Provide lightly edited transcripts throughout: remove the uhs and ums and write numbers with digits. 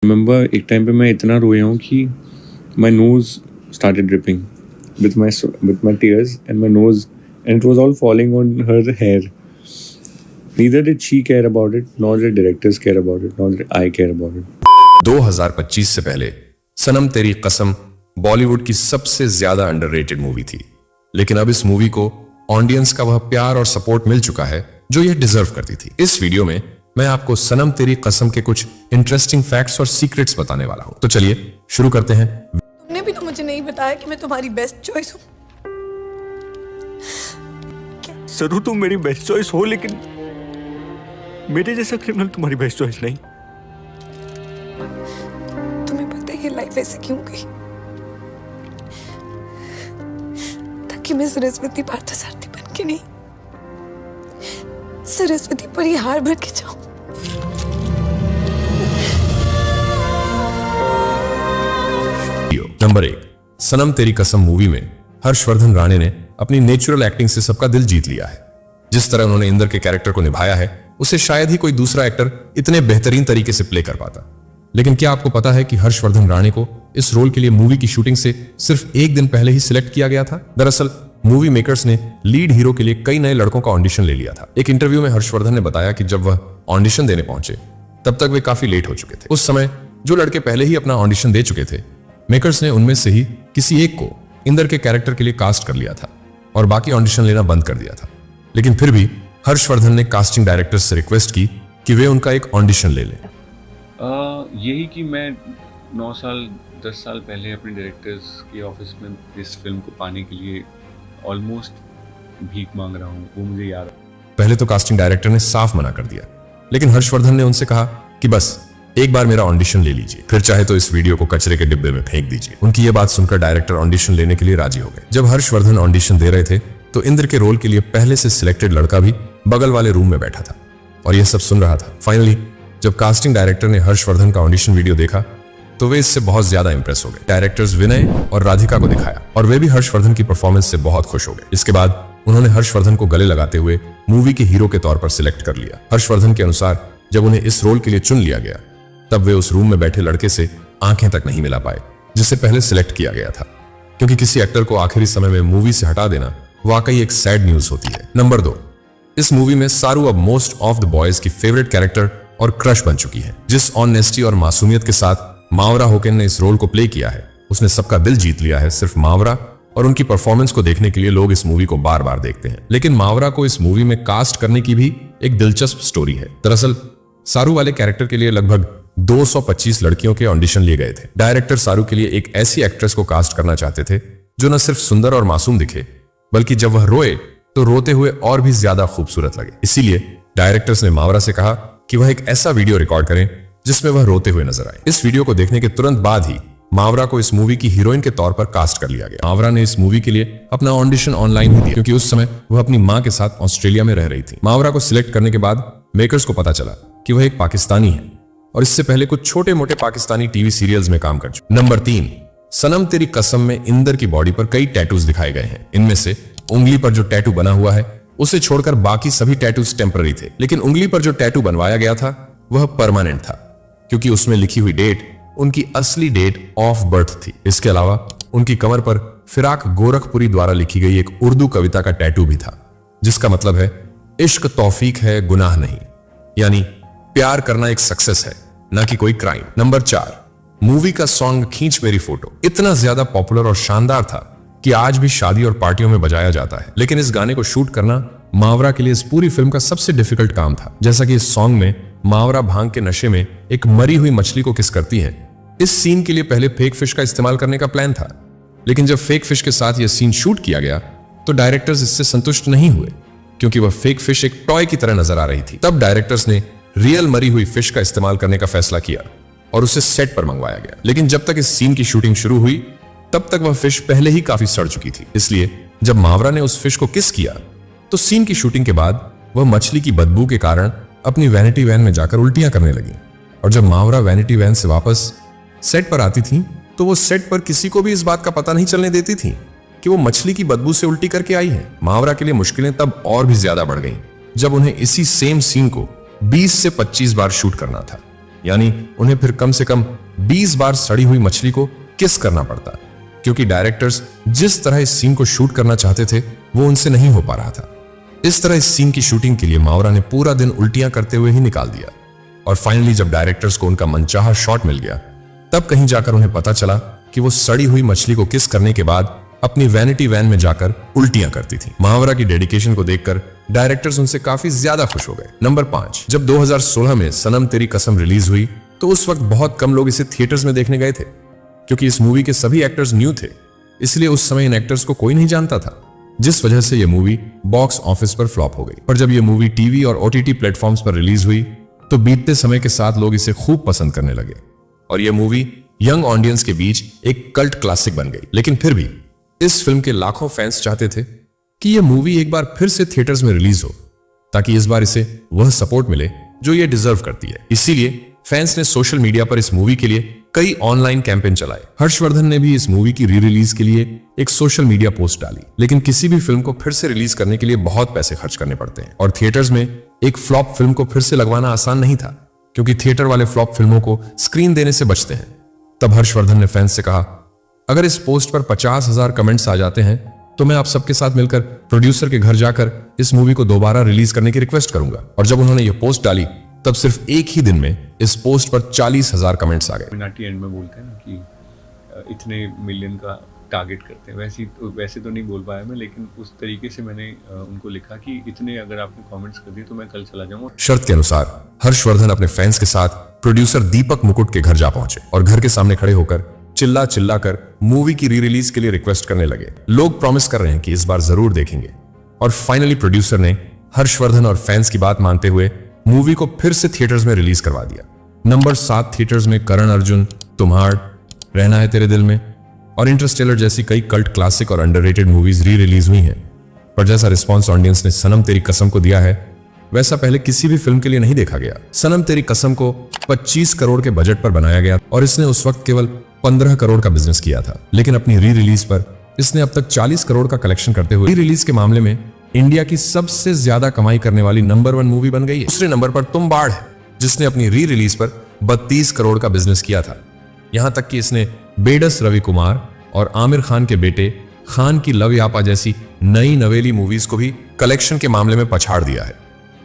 Remember एक time पे मैं इतना रोया हूँ कि my nose started dripping with my tears and my nose, and it was all falling on her hair. Neither did she care about it, nor did directors care about it, nor did I care about it. 2025 से पहले सनम तेरी कसम बॉलीवुड की सबसे ज्यादा underrated movie थी, लेकिन अब इस मूवी को ऑडियंस का वह प्यार और सपोर्ट मिल चुका है जो यह डिजर्व करती थी। इस वीडियो में मैं आपको सनम तेरी कसम के कुछ इंटरेस्टिंग फैक्ट्स और सीक्रेट्स बताने वाला हूं। तो चलिए शुरू करते हैं। तुमने भी तो मुझे नहीं बताया कि मैं तुम्हारी बेस्ट चॉइस हूँ। जरूर तुम मेरी बेस्ट चॉइस हो, लेकिन मेरे जैसा क्रिमिनल तुम्हारी बेस्ट चॉइस नहीं। तुम्हें पता है ये लाइफ ऐसे क्यों गई? ताकि मैं सरस्वती पार्थसारथी बन के नहीं, सरस्वती पर ही हार भर के जाऊं। नंबर 1, सनम तेरी कसम मूवी में हर्षवर्धन राणे ने अपनी नेचुरल एक्टिंग से सबका दिल जीत लिया है। जिस तरह उन्होंने इंदर के कैरेक्टर को निभाया है, उसे शायद ही कोई दूसरा एक्टर इतने बेहतरीन तरीके से प्ले कर पाता। लेकिन क्या आपको पता है कि हर्षवर्धन राणे को इस रोल के लिए मूवी की शूटिंग से सिर्फ एक दिन पहले ही सिलेक्ट किया गया था? दरअसल मूवी मेकर्स ने लीड हीरो के लिए कई नए लड़कों का ऑडिशन ले लिया था। एक इंटरव्यू में हर्षवर्धन ने बताया कि जब वह ऑडिशन देने पहुंचे तब तक वे काफी लेट हो चुके थे। उस समय जो लड़के पहले ही अपना ऑडिशन दे चुके थे, मेकर्स ने उनमें से ही किसी एक को इंदर के कैरेक्टर के लिए कास्ट कर लिया था और बाकी ऑडिशन लेना बंद कर दिया था। लेकिन फिर भी हर्षवर्धन ने कास्टिंग डायरेक्टर्स से रिक्वेस्ट की कि वे उनका एक ऑडिशन ले लें। यही कि मैं 9 साल 10 साल पहले अपने डायरेक्टर्स के ऑफिस में इस फिल्म को पाने के लिए ऑलमोस्ट भीख मांग रहा हूँ, वो मुझे याद है। पहले तो कास्टिंग डायरेक्टर ने साफ मना कर दिया, लेकिन हर्षवर्धन ने उनसे कहा कि बस एक बार मेरा ऑडिशन ले लीजिए, फिर चाहे तो इस वीडियो को कचरे के डिब्बे में फेंक दीजिए। उनकी ये बात सुनकर डायरेक्टर ऑडिशन लेने के लिए राजी हो गए। जब हर्षवर्धन ऑडिशन दे रहे थे तो इंद्र के रोल के लिए पहले से सिलेक्टेड लड़का भी बगल वाले रूम में बैठा था और यह सब सुन रहा था। फाइनली जब कास्टिंग डायरेक्टर ने हर्षवर्धन का ऑडिशन वीडियो देखा तो वे इससे बहुत ज्यादा इंप्रेस हो गए। डायरेक्टर्स विनय और राधिका को दिखाया और वे भी हर्षवर्धन की परफॉर्मेंस से बहुत खुश हो गए। इसके बाद उन्होंने हर्षवर्धन को गले लगाते हुए मूवी के हीरो के तौर पर सिलेक्ट कर लिया। हर्षवर्धन के अनुसार जब उन्हें इस रोल के लिए चुन लिया गया तब वे उस रूम में बैठे लड़के से आंखें तक नहीं मिला पाए जिसे पहले सिलेक्ट किया गया था, क्योंकि किसी एक्टर को आखिरी समय में मूवी से हटा देना वाकई एक सैड न्यूज होती है। नंबर 2, इस मूवी में सारू अब मोस्ट ऑफ द बॉयज की फेवरेट कैरेक्टर और क्रश बन चुकी है। जिस ऑनेस्टी और मासूमियत के साथ मावरा होकेन ने इस रोल को प्ले किया है, उसने सबका दिल जीत लिया है। सिर्फ मावरा और उनकी परफॉर्मेंस को देखने के लिए लोग इस मूवी को बार बार देखते हैं। लेकिन मावरा को इस मूवी में कास्ट करने की भी एक दिलचस्प स्टोरी है। दरअसल सारू वाले कैरेक्टर के लिए लगभग 225 लड़कियों के ऑडिशन लिए गए थे। डायरेक्टर सारू के लिए एक ऐसी एक्ट्रेस को कास्ट करना चाहते थे जो न सिर्फ सुंदर और मासूम दिखे, बल्कि जब वह रोए तो रोते हुए और भी ज्यादा खूबसूरत लगे। इसीलिए डायरेक्टर्स ने मावरा से कहा कि वह एक ऐसा वीडियो रिकॉर्ड करें जिसमें वह रोते हुए नजर आए। इस वीडियो को देखने के तुरंत बाद ही मावरा को इस मूवी की हीरोइन के तौर पर कास्ट कर लिया गया। मावरा ने इस मूवी के लिए अपना ऑडिशन ऑनलाइन ही दिया, क्योंकि उस समय वह अपनी मां के साथ ऑस्ट्रेलिया में रह रही थी। मावरा को सिलेक्ट करने के बाद मेकर्स को पता चला कि वह एक पाकिस्तानी है और इससे पहले कुछ छोटे मोटे पाकिस्तानी टीवी सीरियल्स में काम कर चुके। नंबर 3, सनम तेरी कसम में इंदर की बॉडी पर कई टैटूज दिखाए गए हैं। इनमें से उंगली पर जो टैटू बना हुआ है उसे छोड़कर बाकी सभी टैटूज टेम्पररी थे, लेकिन उंगली पर जो टैटू बनवाया गया था वह परमानेंट था, क्योंकि उसमें लिखी हुई डेट उनकी असली डेट ऑफ बर्थ थी। इसके अलावा उनकी कमर पर फिराक गोरखपुरी द्वारा लिखी गई एक उर्दू कविता का टैटू भी था, जिसका मतलब है इश्क तौफीक है गुनाह नहीं, यानी प्यार करना एक सक्सेस है, ना कि कोई क्राइम। नंबर 4, मूवी का सॉन्ग खींच मेरी फोटो इतना ज्यादा पॉपुलर और शानदार था कि आज भी शादी और पार्टियों में बजाया जाता है। लेकिन इस गाने को शूट करना मावरा के लिए इस पूरी फिल्म का सबसे डिफिकल्ट काम था। जैसा कि इस सॉन्ग में मावरा भांग के नशे में एक मरी हुई मछली को किस करती है। इस सीन के लिए पहले फेक फिश का इस्तेमाल करने का प्लान था, लेकिन जब फेक फिश के साथ यह सीन शूट किया गया तो डायरेक्टर्स इससे संतुष्ट नहीं हुए, क्योंकि वह फेक फिश एक टॉय की तरह नजर आ रही थी। तब डायरेक्टर्स ने रियल मरी हुई फिश का इस्तेमाल करने का फैसला किया और उसे सेट पर मंगवाया गया। लेकिन जब तक इस सीन की शूटिंग शुरू हुई तब तक वह फिश पहले ही काफी सड़ चुकी थी। इसलिए जब मावरा ने उस फिश को किस किया तो सीन की शूटिंग के बाद वह मछली की बदबू के कारण अपनी वैनिटी वैन में जाकर उल्टियां करने लगी। और जब मावरा वैनिटी वैन से वापस सेट पर आती थी तो वो सेट पर किसी को भी इस बात का पता नहीं चलने देती थी कि वो मछली की बदबू से उल्टी करके आई है। मावरा के लिए मुश्किलें तब और भी ज्यादा बढ़ गईं जब उन्हें इसी सेम सीन को 20 से 25 बार शूट करना था। यानी उन्हें फिर कम से कम 20 बार सड़ी हुई मछली को किस करना पड़ता, क्योंकि डायरेक्टर्स जिस तरह इस सीन को शूट करना चाहते थे वो उनसे नहीं हो पा रहा था। इस तरह इस सीन की शूटिंग के लिए मावरा ने पूरा दिन उल्टियां करते हुए ही निकाल दिया, और फाइनली जब डायरेक्टर्स को उनका मनचाहा शॉट मिल गया तब कहीं जाकर उन्हें पता चला कि वो सड़ी हुई मछली को किस करने के बाद अपनी वैनिटी वैन में जाकर उल्टियां करती थी। मावरा की डेडिकेशन को देखकर डायरेक्टर्स उनसे काफी ज्यादा खुश हो गए। नंबर 5, जब 2016 में सनम तेरी कसम रिलीज हुई तो उस वक्त बहुत कम लोग इसे थिएटर्स में देखने गए थे, क्योंकि इस मूवी के सभी एक्टर्स न्यू थे, इसलिए उस समय इन एक्टर्स को कोई नहीं जानता था, जिस वजह से यह मूवी बॉक्स ऑफिस पर फ्लॉप हो गई। पर जब यह मूवी टीवी और ओटीटी प्लेटफॉर्म्स पर रिलीज हुई तो बीतते समय के साथ लोग इसे खूब पसंद करने लगे और यह मूवी यंग ऑडियंस के बीच एक कल्ट क्लासिक बन गई। लेकिन फिर भी इस फिल्म के लाखों फैंस चाहते थे कि यह मूवी एक बार फिर से थिएटर्स में रिलीज हो, ताकि इस बार इसे वह सपोर्ट मिले जो यह डिजर्व करती है। इसीलिए फैंस ने सोशल मीडिया पर इस मूवी के लिए कई ऑनलाइन कैंपेन चलाए। हर्षवर्धन ने भी इस मूवी की री रिलीज के लिए एक सोशल मीडिया पोस्ट डाली। लेकिन किसी भी फिल्म को फिर से रिलीज करने के लिए बहुत पैसे खर्च करने पड़ते हैं, और थिएटर्स में एक फ्लॉप फिल्म को फिर से लगवाना आसान नहीं था, क्योंकि थिएटर वाले फ्लॉप फिल्मों को स्क्रीन देने से बचते हैं। तब हर्षवर्धन ने फैंस से कहा, अगर इस पोस्ट पर 50,000 कमेंट्स आ जाते हैं तो मैं आप सबके साथ मिलकर प्रोड्यूसर के घर जाकर इस मूवी को दोबारा रिलीज करने की रिक्वेस्ट करूंगा। और जब उन्होंने यह पोस्ट डाली तब सिर्फ एक ही दिन में इस पोस्ट पर 40,000 कमेंट्स आ गए। मिनाटी एंड में बोलते हैं ना कि इतने मिलियन का टारगेट करते हैं, वैसे तो नहीं बोल पाया मैं, लेकिन उस तरीके से मैंने उनको लिखा कि इतने अगर आपने कमेंट्स कर दिए तो मैं कल चला जाऊंगा। शर्त के अनुसार हर्षवर्धन अपने फैंस के साथ प्रोड्यूसर दीपक मुकुट के घर जा पहुंचे और घर के सामने खड़े होकर चिल्ला चिल्ला कर मूवी की री रिलीज के लिए रिक्वेस्ट करने लगे। लोग प्रॉमिस कर रहे हैं कि इस बार जरूर देखेंगे, और फाइनली प्रोड्यूसर ने हर्षवर्धन और फैंस की बात मानते हुए मूवी को फिर से थिएटर्स में रिलीज करवा दिया। नंबर 7 थिएटर्स में करण अर्जुन, तुम्हाड़, रहना है तेरे दिल में और इंटरस्टेलर जैसी कई कल्ट क्लासिक और अंडररेटेड मूवीज री रिलीज हुई हैं, पर जैसा रिस्पॉन्स ऑडियंस ने सनम तेरी कसम को दिया है वैसा पहले किसी भी फिल्म के लिए नहीं देखा गया। सनम तेरी कसम को 25 करोड़ के बजट पर बनाया गया और इसने उस वक्त केवल 15 करोड़ का बिजनेस किया था, लेकिन अपनी री रिलीज पर इसने अब तक 40 करोड़ का कलेक्शन करते हुए री रिलीज के मामले में इंडिया की सबसे ज्यादा कमाई करने वाली नंबर 1 मूवी बन गई है। दूसरे नंबर पर तुम बाढ़ है, जिसने अपनी री रिलीज पर 32 करोड़ का बिजनेस किया था। यहां तक कि इसने बेडस रवि कुमार और आमिर खान के बेटे खान की लव यापा जैसी नई नवेली मूवीज को भी कलेक्शन के मामले में पछाड़ दिया है,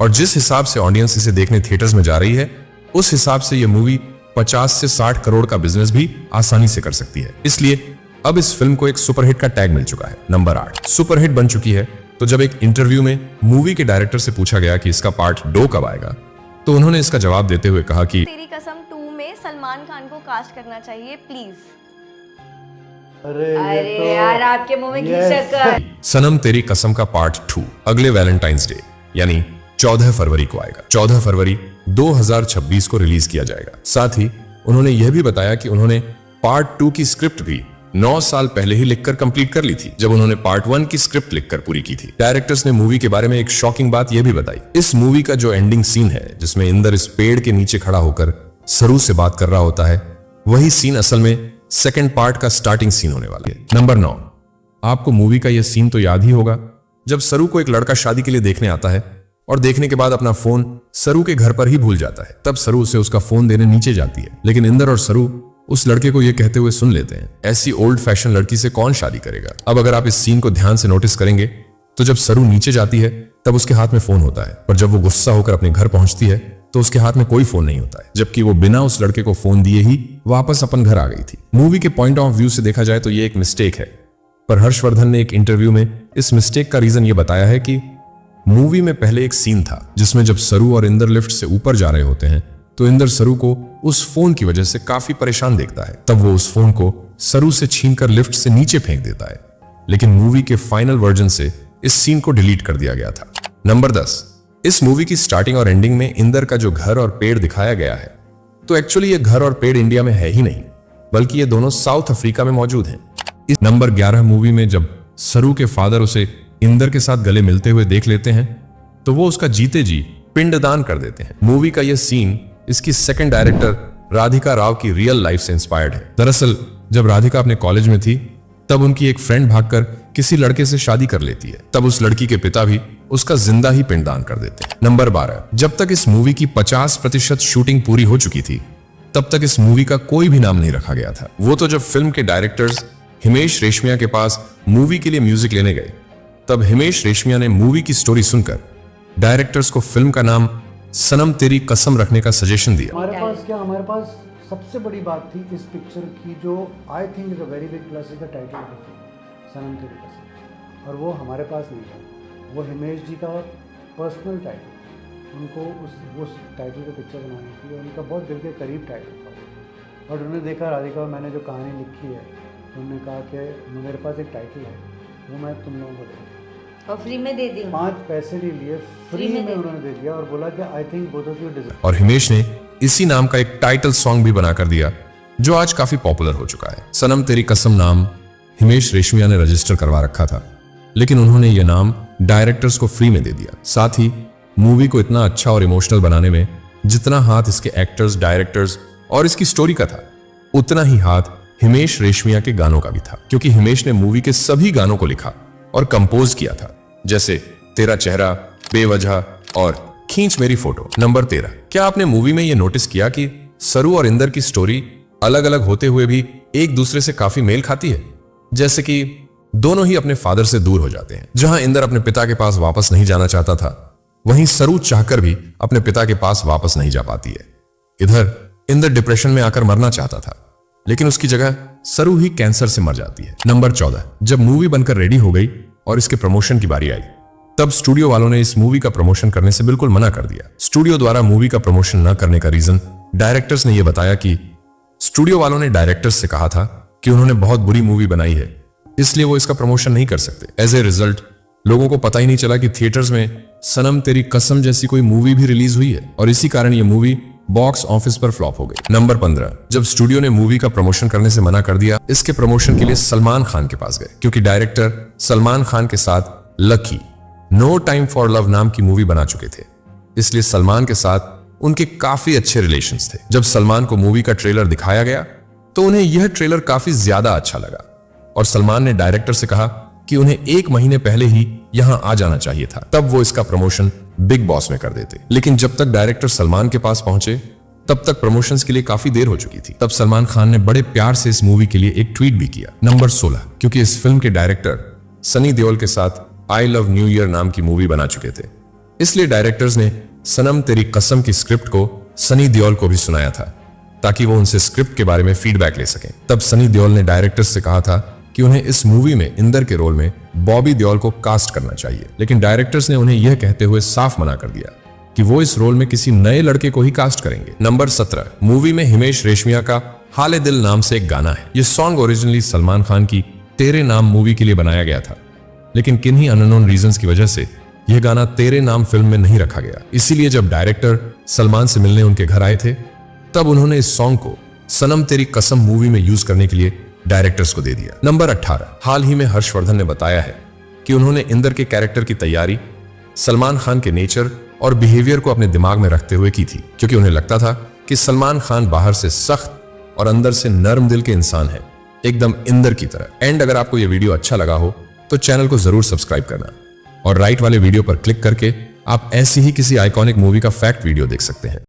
और जिस हिसाब से ऑडियंस इसे देखने थिएटर्स में जा रही है उस हिसाब से यह मूवी 50 से 60 करोड़ का बिजनेस भी आसानी से कर सकती है। इसलिए अब इस फिल्म को एक सुपरहिट का टैग मिल चुका है। नंबर 8 सुपरहिट बन चुकी है, तो जब एक इंटरव्यू में मूवी के डायरेक्टर से पूछा गया कि इसका पार्ट 2 कब आएगा, तो उन्होंने इसका जवाब देते हुए कहा कि तेरी कसम 2 में सलमान खान को कास्ट करना चाहिए प्लीज। अरे यार आपके मुंह में घी शक्कर। सनम तेरी कसम का पार्ट 2 अगले वैलेंटाइंस डे यानी 14 फरवरी को आएगा। 14 फरवरी 2026 को रिलीज किया जाएगा। साथ ही उन्होंने यह भी बताया कि उन्होंने पार्ट 2 की स्क्रिप्ट भी 9 साल पहले ही लिखकर कंप्लीट कर ली थी, जब उन्होंने पार्ट 1 की स्क्रिप्ट लिखकर पूरी की थी। डायरेक्टर्स ने मूवी के बारे में एक शॉकिंग बात यह भी बताई, इस मूवी का जो एंडिंग सीन है जिसमें इंदर इस पेड़ के नीचे खड़ा होकर सरू से बात कर रहा होता है, वही सीन असल में सेकंड पार्ट का स्टार्टिंग सीन होने वाला है। नंबर 9 आपको मूवी का यह सीन तो याद ही होगा जब सरू को एक लड़का शादी के लिए देखने आता है और देखने के बाद अपना फोन सरू के घर पर ही भूल जाता है। तब सरू उसे उसका फोन देने नीचे जाती है, लेकिन इंदर और सरू उस लड़के को यह कहते हुए सुन लेते हैं, ऐसी ओल्ड फैशन लड़की से कौन शादी करेगा। अब अगर आप इस सीन को ध्यान से नोटिस करेंगे तो जब सरू नीचे जाती है तब उसके हाथ में फोन होता है, पर जब वो गुस्सा होकर अपने घर पहुंचती है तो उसके हाथ में कोई फोन नहीं होता है, जबकि वो बिना उस लड़के को फोन दिए ही वापस अपन घर आ गई थी। मूवी के पॉइंट ऑफ व्यू से देखा जाए तो ये एक मिस्टेक है, पर हर्षवर्धन ने एक इंटरव्यू में इस मिस्टेक का रीजन ये बताया है कि मूवी में पहले एक सीन था जिसमें जब सरू और इंदर लिफ्ट से ऊपर जा रहे होते हैं तो इंदर सरू को उस फोन की वजह से काफी परेशान देखता है। तब वो उस फोन को सरू से छीनकर लिफ्ट से नीचे फेंक देता है, लेकिन मूवी के फाइनल वर्जन से इस सीन को डिलीट कर दिया गया था। नंबर 10 इस मूवी की स्टार्टिंग और एंडिंग में इंदर का जो घर और पेड़ दिखाया गया है, तो एक्चुअली ये घर और पेड़ इंडिया में है ही नहीं, बल्कि ये दोनों साउथ अफ्रीका में मौजूद हैं। इस नंबर 11 मूवी में जब सरू के फादर उसे इंदर के साथ गले मिलते हुए देख लेते हैं तो वो उसका जीते जी पिंडदान कर देते हैं। मूवी का यह सीन इसकी सेकंड डायरेक्टर राधिका राव की रियल लाइफ से इंस्पायर्ड है। दरअसल जब राधिका अपने कॉलेज में थी तब उनकी एक फ्रेंड भागकर किसी लड़के से शादी कर लेती है। तब उस लड़की के पिता भी उसका जिंदा ही पिंडदान कर देते हैं। नंबर 12, जब तक इस मूवी की 50% शूटिंग पूरी हो चुकी थी तब तक इस मूवी का कोई भी नाम नहीं रखा गया था। वो तो जब फिल्म के डायरेक्टर्स हिमेश रेशमिया के पास मूवी के लिए म्यूजिक लेने गए तब हिमेश रेशमिया ने मूवी की स्टोरी सुनकर डायरेक्टर्स को फिल्म का नाम सनम तेरी कसम रखने का सजेशन दिया। हमारे पास सबसे बड़ी बात थी इस पिक्चर की, जो I think is a very big plus is the title of the film, Sanam Teri Kasam. और वो हमारे पास नहीं था, वो हिमेश जी का पर्सनल टाइटल, उनको उस टाइटल पे पिक्चर बनानी थी, उनका बहुत दिल के करीब टाइटल था वो। और उन्होंने देखा राधिका और मैंने जो कहानी लिखी है, उन्होंने कहा कि मेरे पास एक टाइटल है, वो मैं तुम लोगों को दूँगा। और फ्री में दे दी, 5 पैसे नहीं लिए, फ्री में उन्होंने दे दिया और बोला कि I think both of you deserve. और हिमेश ने इसी नाम का एक टाइटल सॉन्ग भी बनाकर दिया जो आज काफी पॉपुलर हो चुका है। सनम तेरी कसम नाम हिमेश रेशमिया ने रजिस्टर करवा रखा था, लेकिन उन्होंने यह नाम डायरेक्टर्स को फ्री में दे दिया। साथ ही मूवी को इतना अच्छा और इमोशनल बनाने में जितना हाथ इसके एक्टर्स, डायरेक्टर्स और इसकी स्टोरी का था, उतना ही हाथ हिमेश रेशमिया के गानों का भी था, क्योंकि हिमेश ने मूवी के सभी गानों को लिखा और कंपोज किया था, जैसे तेरा चेहरा, बेवजह और खींच मेरी फोटो। नंबर 13, क्या आपने मूवी में यह नोटिस किया कि सरू और इंदर की स्टोरी अलग अलग होते हुए भी एक दूसरे से काफी मेल खाती है? जैसे कि दोनों ही अपने फादर से दूर हो जाते हैं। जहां इंदर अपने पिता के पास वापस नहीं जाना चाहता था, वहीं सरू चाहकर भी अपने पिता के पास वापस नहीं जा पाती है। इधर इंदर डिप्रेशन में आकर मरना चाहता था, लेकिन उसकी जगह सरू ही कैंसर से मर जाती है। नंबर 14, जब मूवी बनकर रेडी हो गई और इसके प्रमोशन की बारी आई, तब स्टूडियो वालों ने इस मूवी का प्रमोशन करने से बिल्कुल मना कर दिया। स्टूडियो द्वारा मूवी का प्रमोशन न करने का रीजन डायरेक्टर्स ने यह बताया कि स्टूडियो वालों ने डायरेक्टर्स से कहा था कि उन्होंने बहुत बुरी मूवी बनाई है, इसलिए वो इसका प्रमोशन नहीं कर सकते। एज ए रिजल्ट लोगों को पता ही नहीं चला कि थिएटर्स में सनम तेरी कसम जैसी कोई मूवी भी रिलीज हुई है, और इसी कारण यह मूवी बॉक्स ऑफिस पर फ्लॉप हो गई। नंबर 15, जब स्टूडियो ने मूवी का प्रमोशन करने से मना कर दिया, इसके प्रमोशन के लिए सलमान खान के पास गए, क्योंकि डायरेक्टर सलमान खान के साथ lucky, no time for love नाम की मूवी बना चुके थे, इसलिए सलमान के साथ उनके काफी अच्छे रिलेशंस थे। जब सलमान को मूवी का ट्रेलर दिखाया गया तो उन्हें यह ट्रेलर काफी ज्यादा अच्छा लगा और सलमान ने डायरेक्टर से कहा कि उन्हें 1 महीने पहले ही यहां आ जाना चाहिए था, तब वो इसका प्रमोशन बिग बॉस में कर देते। लेकिन जब तक डायरेक्टर सलमान के पास पहुंचे तब तक प्रमोशंस के लिए काफी देर हो चुकी थी। तब सलमान खान ने बड़े प्यार से इस मूवी के लिए एक ट्वीट भी किया। नंबर 16, क्योंकि इस फिल्म के डायरेक्टर सनी देओल के साथ आई लव न्यू ईयर नाम की मूवी बना चुके थे, इसलिए डायरेक्टर्स ने सनम तेरी कसम की स्क्रिप्ट को सनी देओल को भी सुनाया था, ताकि वो उनसे स्क्रिप्ट के बारे में फीडबैक ले सकें। तब सनी देओल ने डायरेक्टर्स से कहा था कि उन्हें इस मूवी में इंदर के रोल में बॉबी देओल को कास्ट करना चाहिए, लेकिन डायरेक्टर्स ने उन्हें यह कहते हुए साफ मना कर दिया कि वो इस रोल में किसी नए लड़के को ही कास्ट करेंगे। नंबर 17, मूवी में हिमेश रेशमिया का हाले दिल नाम से एक गाना है। यह सॉन्ग ओरिजिनली सलमान खान की तेरे नाम मूवी के लिए बनाया गया था, लेकिन किन्हीं अननोन रीजंस की वजह से यह गाना तेरे नाम फिल्म में नहीं रखा गया। इसीलिए जब डायरेक्टर सलमान से मिलने उनके घर आए थे तब उन्होंने इस सॉन्ग को सनम तेरी कसम मूवी में यूज करने के लिए डायरेक्टर्स को दे दिया। नंबर 18, हाल ही में हर्षवर्धन ने बताया है कि उन्होंने इंदर के कैरेक्टर की तैयारी सलमान खान के नेचर और बिहेवियर को अपने दिमाग में रखते हुए की थी, क्योंकि उन्हें लगता था कि सलमान खान बाहर से सख्त और अंदर से नर्म दिल के इंसान है, एकदम इंदर की तरह। एंड अगर आपको यह वीडियो अच्छा लगा हो तो चैनल को जरूर सब्सक्राइब करना और राइट वाले वीडियो पर क्लिक करके आप ऐसी ही किसी आइकॉनिक मूवी का फैक्ट वीडियो देख सकते हैं।